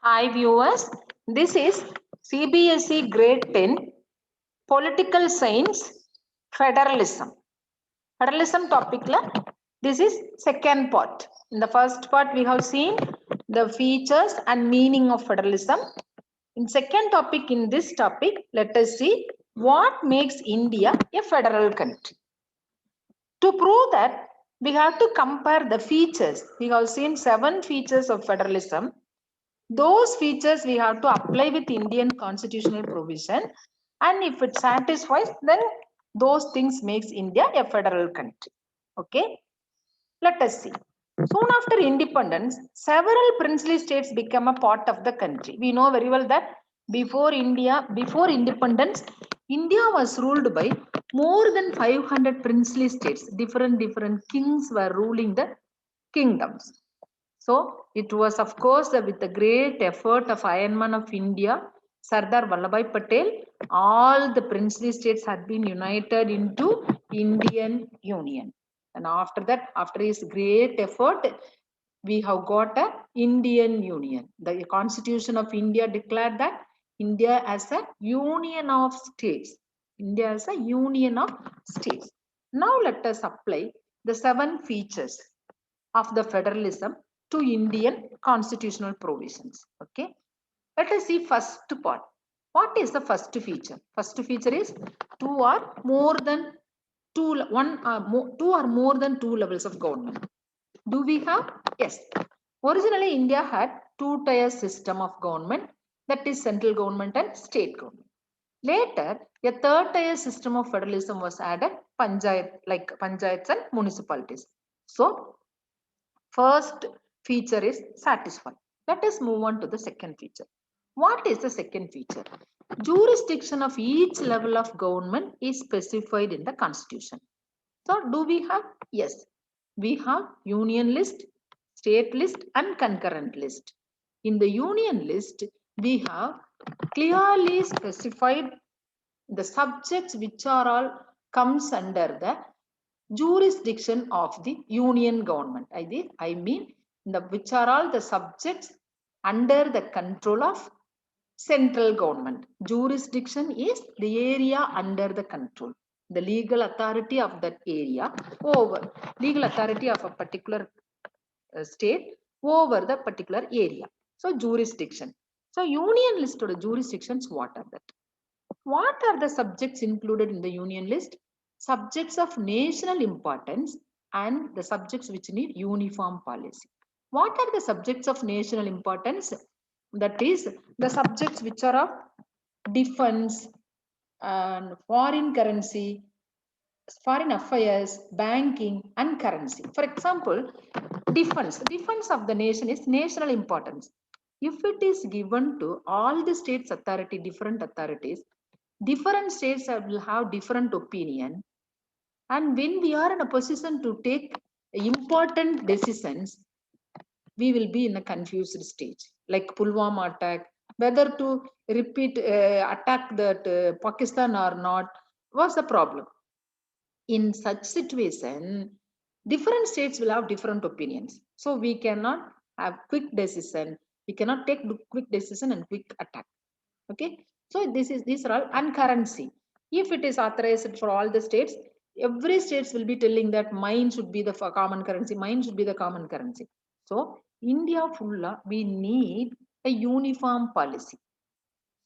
Hi viewers, this is CBSE grade 10 political science federalism. Federalism topic la this is second part. In the first part we have seen the features and meaning of federalism. In second topic, in this topic, let us see what makes India a federal country. To prove that, we have to compare the features. We have seen 7 features of federalism. Those features we have to apply with Indian constitutional provision, and if it satisfies, then those things makes India a federal country. Okay, let us see. Soon after independence, several princely states became a part of the country. We know very well that before independence, India was ruled by more than 500 princely states. Different kings were ruling the kingdoms. So it was, of course, with the great effort of Iron Man of India, Sardar Vallabhbhai Patel, all the princely states had been united into Indian Union. And after that, after his great effort, we have got a Indian Union. The Constitution of India declared that India as a union of states. India as a union of states. Now let us apply the 7 features of the federalism to Indian constitutional provisions. Okay, let us see first part. What is the first feature? First feature is two or more than two levels of government. Do we have? Yes. Originally, India had 2-tier system of government, that is central government and state government. Later, a 3rd-tier system of federalism was added, like panchayats and municipalities. So, first feature is satisfied. Let us move on to the second feature. What is the second feature? Jurisdiction of each level of government is specified in the constitution. So do we have? Yes. We have union list, state list and concurrent list. In the union list, we have clearly specified the subjects which are all comes under the jurisdiction of the union government. I mean, which are all the subjects under the control of central government. Jurisdiction is the area under the control, the legal authority of that area over legal authority of a particular state over the particular area. So jurisdiction. So union list or jurisdictions, what are that? What are the subjects included in the union list? Subjects of national importance and the subjects which need uniform policy. What are the subjects of national importance? That is the subjects which are of defense and foreign currency, foreign affairs, banking and currency. For example, defense of the nation is national importance. If it is given to all the states authority, different authorities, different states will have different opinion, and when we are in a position to take important decisions, we will be in a confused stage, like Pulwama attack, whether to attack that Pakistan or not was the problem. In such situation, different states will have different opinions, so we cannot have quick decision, we cannot take quick decision and quick attack. Okay, so these are all. And currency, if it is authorized for all the states, every states will be telling that mine should be the common currency, mine should be the common currency. So India full we need a uniform policy.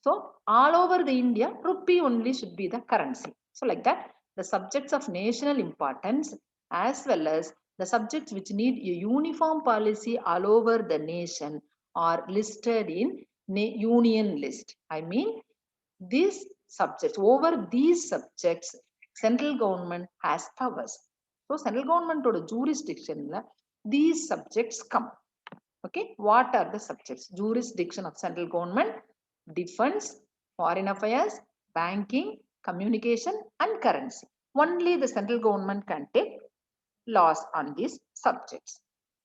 So all over the India, rupee only should be the currency. So like that, the subjects of national importance as well as the subjects which need a uniform policy all over the nation are listed in union list. I mean, these subjects, over these subjects, central government has powers. So central government or jurisdiction, these subjects come. Okay, what are the subjects? Jurisdiction of central government: defense, foreign affairs, banking, communication and currency. Only the central government can take laws on these subjects.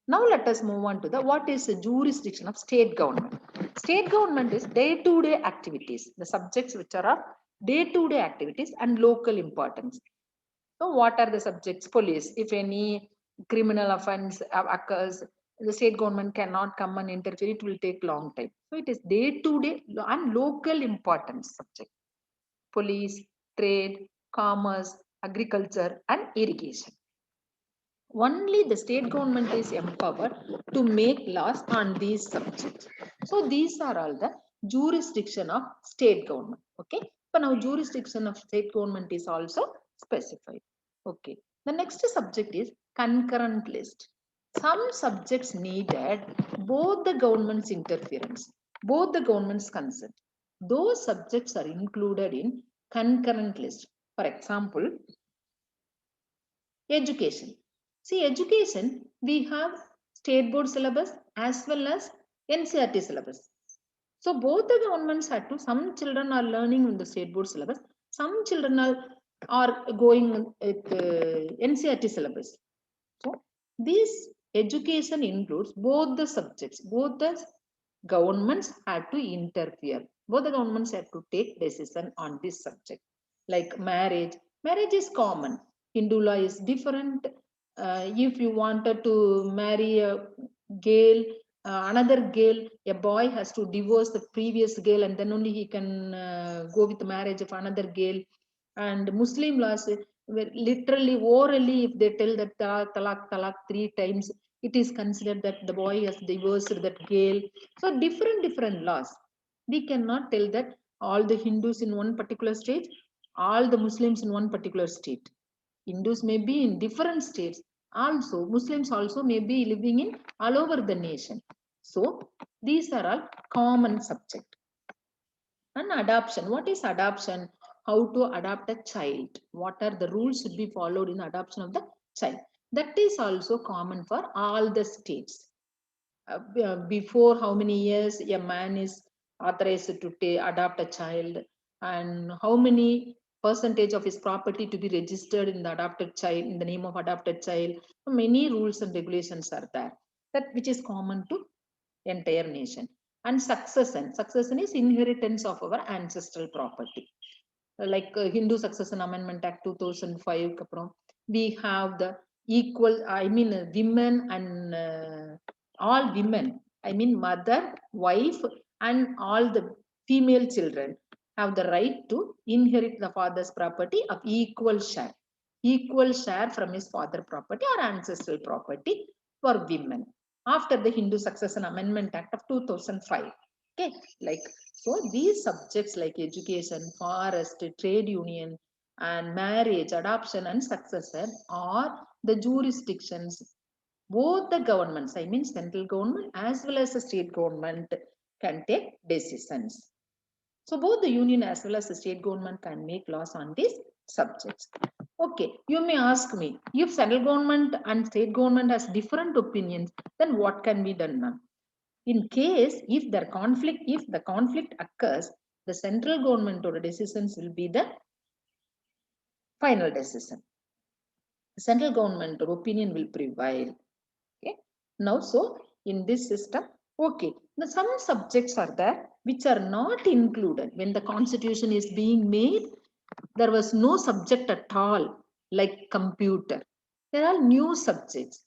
Now let us move on to the what is the jurisdiction of state government. State government is day-to-day activities, the subjects which are of day-to-day activities and local importance. So what are the subjects? Police. If any criminal offense occurs, the state government cannot come and interfere, it will take long time. So it is day-to-day and local importance subject. Police, trade, commerce, agriculture, and irrigation. Only the state government is empowered to make laws on these subjects. So these are all the jurisdiction of state government. Okay. But now jurisdiction of state government is also specified. Okay. The next subject is concurrent list. Some subjects needed both the government's interference, both the government's consent. Those subjects are included in concurrent list. For example, education. See, education, we have state board syllabus as well as NCERT syllabus. So both the governments had to, some children are learning in the state board syllabus, some children are going at NCERT syllabus. So this education includes both the subjects, both the governments had to interfere. Both the governments had to take decision on this subject. Like marriage, marriage is common. Hindu law is different. If you wanted to marry a girl, another girl, a boy has to divorce the previous girl and then only he can go with the marriage of another girl. And Muslim laws, literally, orally, if they tell that talak, talak 3 times, it is considered that the boy has divorced that girl. So different laws. We cannot tell that all the Hindus in one particular state, all the Muslims in one particular state. Hindus may be in different states. Also, Muslims also may be living in all over the nation. So these are all common subject. And adoption. What is adoption? How to adopt a child? What are the rules should be followed in adoption of the child? That is also common for all the states. Before how many years a man is authorized to adopt a child, and how many percentage of his property to be registered in the adopted child, in the name of adopted child. Many rules and regulations are there, that which is common to entire nation. And succession is inheritance of our ancestral property. Like Hindu Succession Amendment Act 2005, we have the equal, I mean, women and all women, I mean, mother, wife, and all the female children have the right to inherit the father's property of equal share from his father property or ancestral property for women after the Hindu Succession Amendment Act of 2005. Okay, like, so these subjects like education, forest, trade union, and marriage, adoption, and succession are the jurisdictions. Both the governments, I mean central government as well as the state government, can take decisions. So both the union as well as the state government can make laws on these subjects. Okay, you may ask me, if central government and state government has different opinions, then what can be done now? In case if the conflict occurs, the central government or decisions will be the final decision. The central government or opinion will prevail. Okay. Now, so in this system, okay, now some subjects are there which are not included when the constitution is being made. There was no subject at all, like computer. There are new subjects.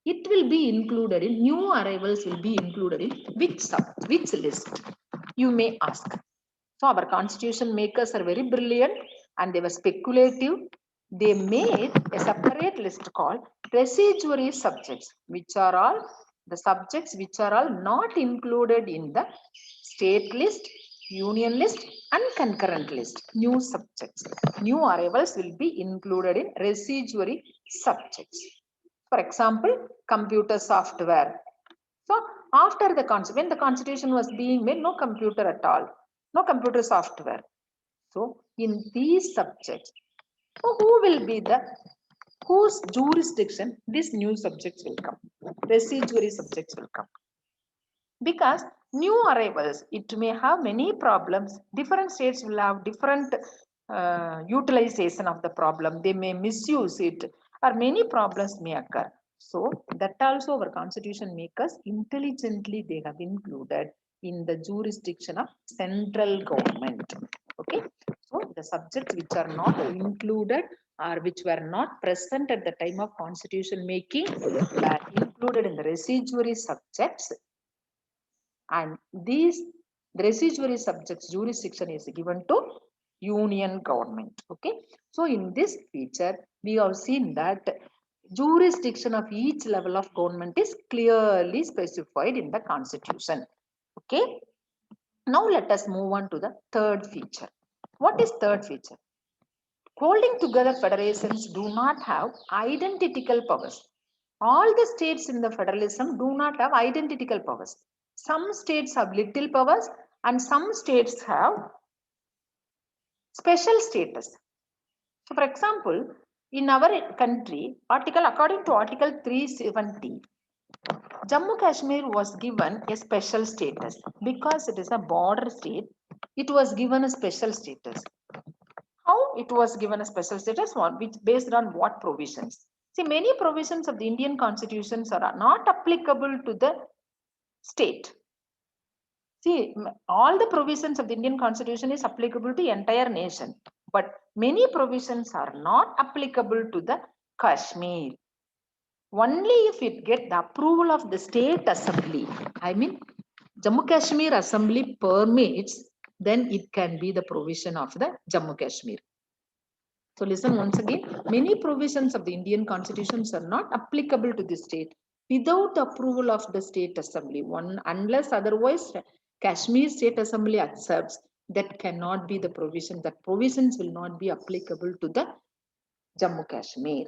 It will be included in, new arrivals will be included in which list, you may ask. So our constitution makers are very brilliant and they were speculative. They made a separate list called residuary subjects, which are all the subjects which are all not included in the state list, union list, and concurrent list. New subjects, new arrivals will be included in residuary subjects. For example, computer software. So after the when the constitution was being made, no computer at all, no computer software. So in these subjects, who will be the, whose jurisdiction these new subjects will come, residuary subjects will come. Because new arrivals, it may have many problems. Different states will have different utilization of the problem. They may misuse it, or many problems may occur. So that also our constitution makers intelligently they have included in the jurisdiction of central government. Okay, so the subjects which are not included or which were not present at the time of constitution making were included in the residuary subjects and these residuary subjects jurisdiction is given to union government. Okay, so in this feature we have seen that jurisdiction of each level of government is clearly specified in the constitution. Okay, now let us move on to the third feature. What is third feature? Holding together federations do not have identical powers. All the states in the federalism do not have identical powers. Some states have little powers and some states have special status. So for example, in our country, according to Article 370, Jammu Kashmir was given a special status because it is a border state. It was given a special status. How it was given a special status? Which based on what provisions? See, many provisions of the Indian constitutions are not applicable to the state. See, all the provisions of the Indian constitution is applicable to the entire nation, but many provisions are not applicable to the Kashmir. Only if it get the approval of the state assembly, I mean Jammu Kashmir assembly permits, then it can be the provision of the Jammu Kashmir. So listen once again, many provisions of the Indian constitutions are not applicable to the state without the approval of the state assembly. Unless otherwise Kashmir state assembly accepts, that cannot be the provision. That provisions will not be applicable to the Jammu Kashmir.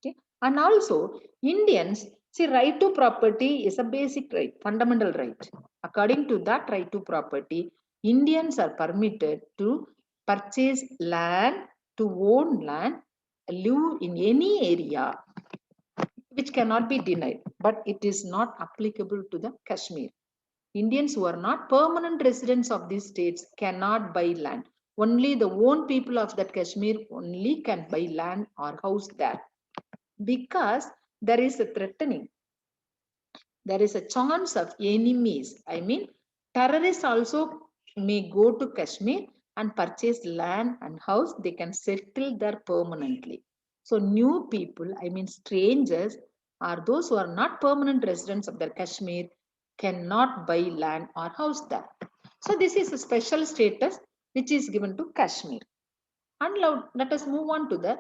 Okay. And also Indians, see, right to property is a basic right, fundamental right. According to that right to property, Indians are permitted to purchase land, to own land, live in any area, which cannot be denied, but it is not applicable to the Kashmir. Indians who are not permanent residents of these states cannot buy land. Only the own people of that Kashmir only can buy land or house there. Because there is a threatening, there is a chance of enemies. I mean, terrorists also may go to Kashmir and purchase land and house. They can settle there permanently. So new people, I mean strangers, or those who are not permanent residents of their Kashmir, cannot buy land or house there. So this is a special status which is given to Kashmir. And let us move on to the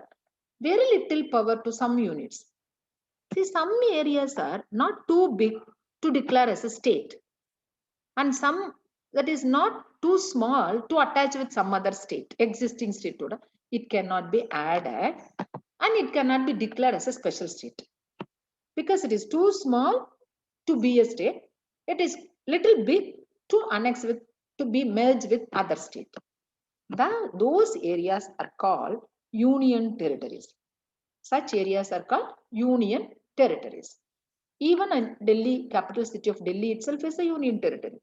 very little power to some units. See, some areas are not too big to declare as a state, and some that is not too small to attach with some other state, existing state. It cannot be added and it cannot be declared as a special state because it is too small to be a state. It is little big to annex with, to be merged with other state. Those areas are called union territories. Such areas are called union territories. Even in Delhi, capital city of Delhi itself is a union territory.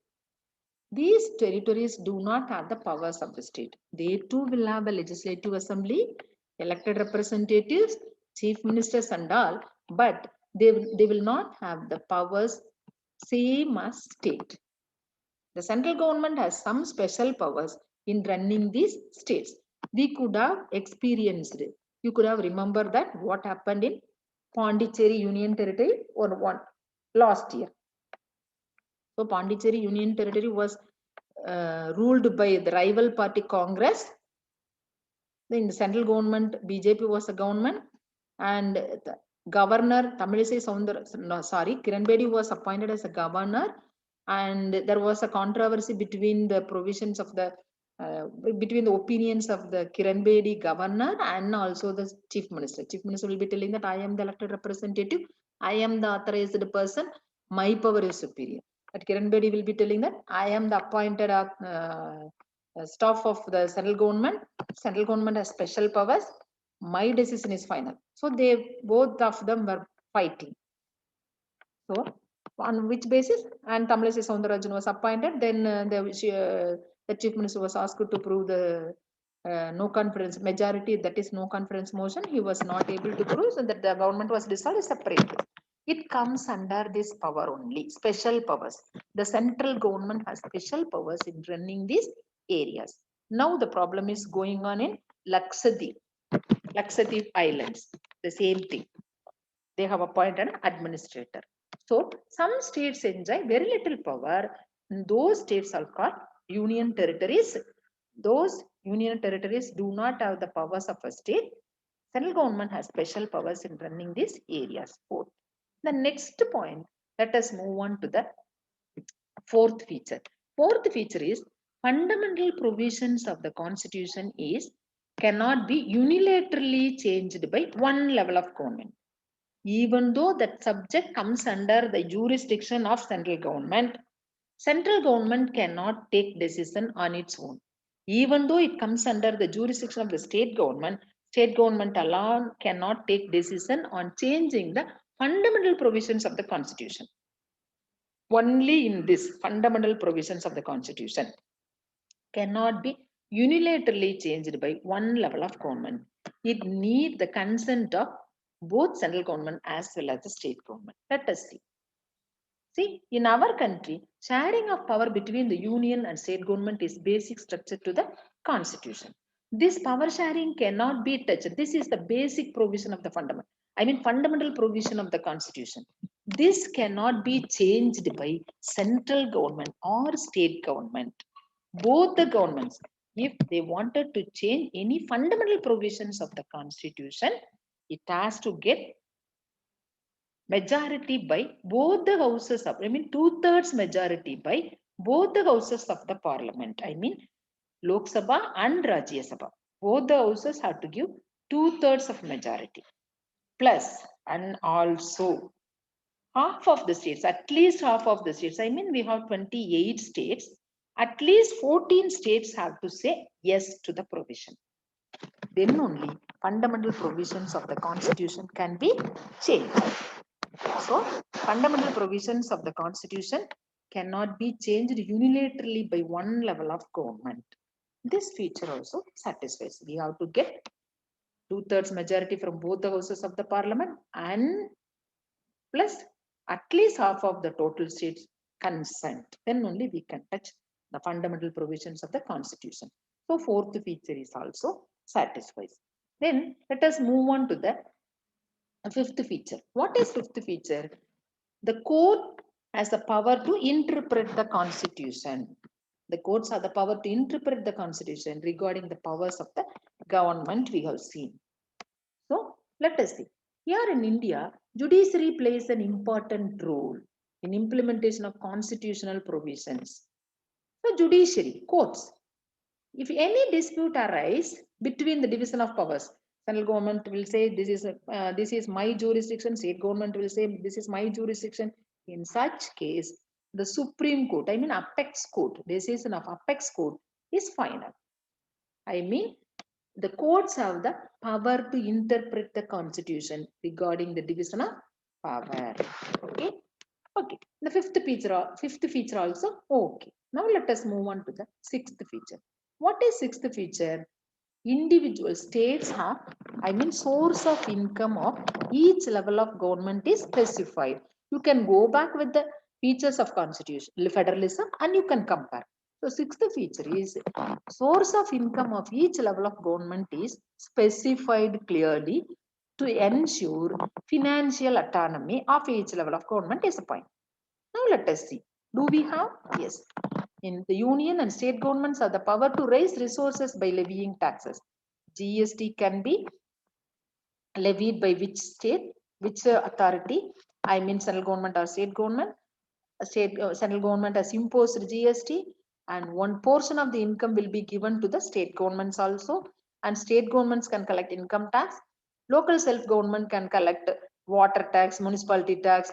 These territories do not have the powers of the state. They too will have a legislative assembly, elected representatives, chief ministers and all, but they will not have the powers same as state. The central government has some special powers in running these states. We could have experienced it. You could have remembered that what happened in Pondicherry Union Territory or last year. So Pondicherry Union Territory was ruled by the rival party Congress. In the central government, BJP was a government, and the governor Tamilisai Kiran Bedi was appointed as a governor, and there was a controversy between the provisions of the between the opinions of the Kiran Bedi governor and also the chief minister. Chief minister will be telling that I am the elected representative, I am the authorized person, my power is superior. But Kiran Bedi will be telling that I am the appointed staff of the central government. Central government has special powers. My decision is final. So they both of them were fighting. So on which basis? And Tamilisai Soundararajan was appointed. Then the chief minister was asked to prove the no confidence majority, that is no confidence motion. He was not able to prove, so that the government was dissolved separately. It comes under this power only, special powers. The central government has special powers in running these areas. Now the problem is going on in Lakshadweep Islands. The same thing. They have appointed an administrator. So some states enjoy very little power those states are called union territories. Those union territories do not have the powers of a state. Central government has special powers in running these areas. Fourth. The next point, let us move on to the fourth feature. Fourth feature is fundamental provisions of the constitution is cannot be unilaterally changed by one level of government. Even though that subject comes under the jurisdiction of central government cannot take decision on its own. Even though it comes under the jurisdiction of the state government alone cannot take decision on changing the fundamental provisions of the constitution. Only in this fundamental provisions of the constitution cannot be unilaterally changed by one level of government. It needs the consent of both central government as well as the state government. Let us see. See, in our country, sharing of power between the union and state government is basic structure to the constitution. This power sharing cannot be touched. This is the basic provision of the fundamental provision of the constitution. This cannot be changed by central government or state government. Both the governments, if they wanted to change any fundamental provisions of the constitution, it has to get majority by both the houses of, 2/3 majority by both the houses of the parliament. Lok Sabha and Rajya Sabha. Both the houses have to give 2/3 of majority. Plus, and also half of the states, at least half of the states. We have 28 states. At least 14 states have to say yes to the provision. Then only fundamental provisions of the constitution can be changed. So, fundamental provisions of the constitution cannot be changed unilaterally by one level of government. This feature also satisfies. We have to get 2/3 majority from both the houses of the parliament and plus at least half of the total states consent. Then only we can touch the fundamental provisions of the constitution. So fourth feature is also satisfies. Then let us move on to the fifth feature. What is fifth feature? The court has the power to interpret the constitution. The courts have the power to interpret the constitution regarding the powers of the government we have seen. So let us see. Here in India, judiciary plays an important role in implementation of constitutional provisions. So judiciary, courts, if any dispute arises between the division of powers, central government will say this is my jurisdiction, state government will say this is my jurisdiction. In such case, the Supreme Court, apex court, decision of apex court is final. The courts have the power to interpret the constitution regarding the division of power. Okay. The fifth feature also okay. Now let us move on to the sixth feature. What is sixth feature? Individual states have, source of income of each level of government is specified. You can go back with the features of constitution, federalism, and you can compare. So sixth feature is source of income of each level of government is specified clearly to ensure financial autonomy of each level of government is a point. Now let us see. Do we have? Yes. In the union and state governments have the power to raise resources by levying taxes. GST can be levied by which state, which authority? Central government or state government. Central government has imposed GST, and one portion of the income will be given to the state governments also. And state governments can collect income tax. Local self-government can collect water tax, municipality tax,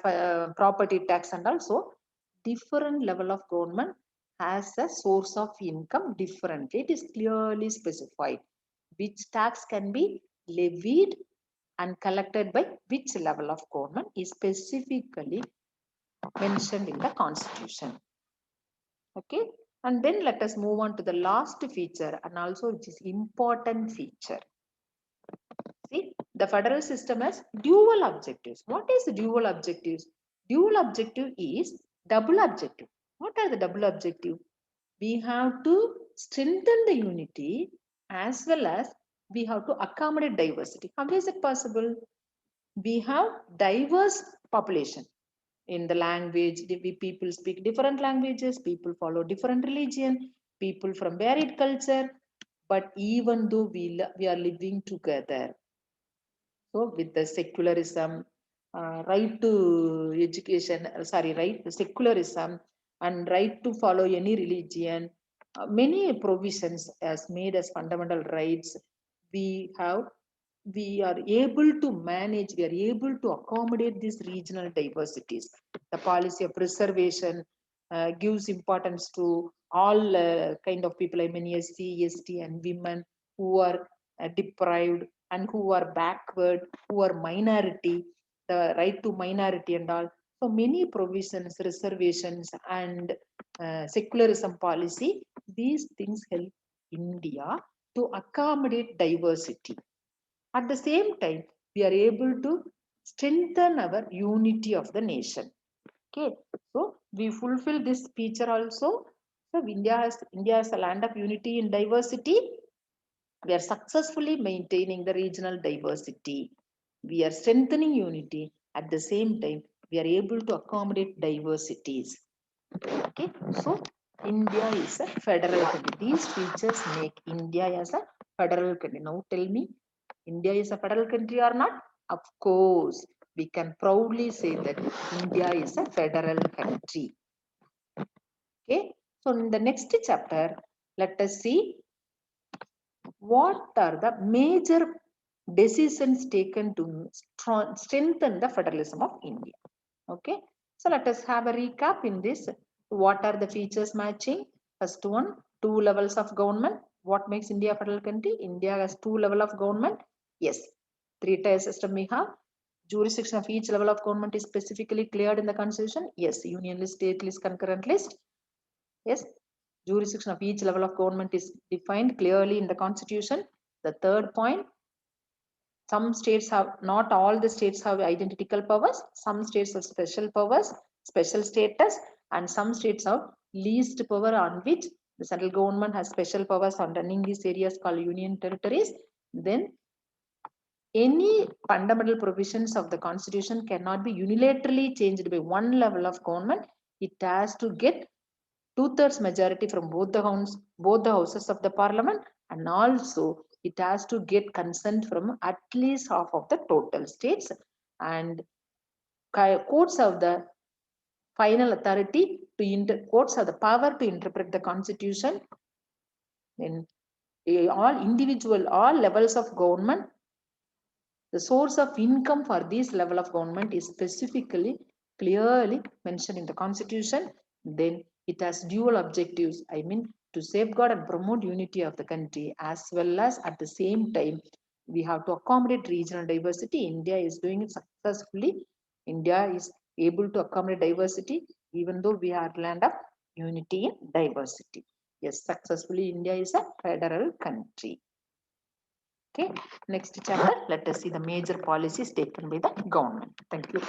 property tax, and also different level of government has a source of income differently. It is clearly specified which tax can be levied and collected by which level of government is specifically mentioned in the constitution. Okay, and then let us move on to the last feature, and also which is important feature. See, the federal system has dual objectives. What is the dual objectives? Dual objective is double objective. What are the double objective? We have to strengthen the unity as well as we have to accommodate diversity. How is it possible? We have diverse population. in the language, we people speak different languages, people follow different religion, people from varied culture, but even though we are living together. So with the secularism, right to education, right, secularism and right to follow any religion, many provisions as made as fundamental rights, we have, we are able to manage, we are able to accommodate these regional diversities. The policy of preservation gives importance to all kind of people, I mean SC, ST and women who are deprived and who are backward, who are minority, the right to minority and all. So many provisions, reservations and secularism policy, these things help India to accommodate diversity. At the same time, we are able to strengthen our unity of the nation. Okay, so we fulfill this feature also. So India is a land of unity in diversity. We are successfully maintaining the regional diversity. We are strengthening unity. At the same time, we are able to accommodate diversities. Okay, so India is a federal country. These features make India as a federal country. Now tell me, India is a federal country or not? Of course, we can proudly say that India is a federal country. Okay, so in the next chapter, let us see what are the major decisions taken to strengthen the federalism of India. Okay, so let us have a recap in this. What are the features matching? First one, two levels of government. What makes India a federal country? India has two levels of government. Yes, three-tier system we have. Jurisdiction of each level of government is specifically cleared in the constitution. Yes, union list, state list, concurrent list. Yes, jurisdiction of each level of government is defined clearly in the constitution. The third point, some states have, not all the states have identical powers. Some states have special powers, special status, and some states have least power on which the central government has special powers on running these areas called union territories. Then any fundamental provisions of the constitution cannot be unilaterally changed by one level of government. It has to get two-thirds majority from both the houses of the parliament, and also it has to get consent from at least half of the total states, and courts have the final authority to courts have the power to interpret the constitution. Then all levels of government, the source of income for this level of government is specifically clearly mentioned in the constitution. Then it has dual objectives, I mean to safeguard and promote unity of the country, as well as at the same time we have to accommodate regional diversity. India is doing it successfully. India is able to accommodate diversity even though we are land of unity and diversity. Yes, successfully India is a federal country. Okay, next chapter, let us see the major policies taken by the government. Thank you.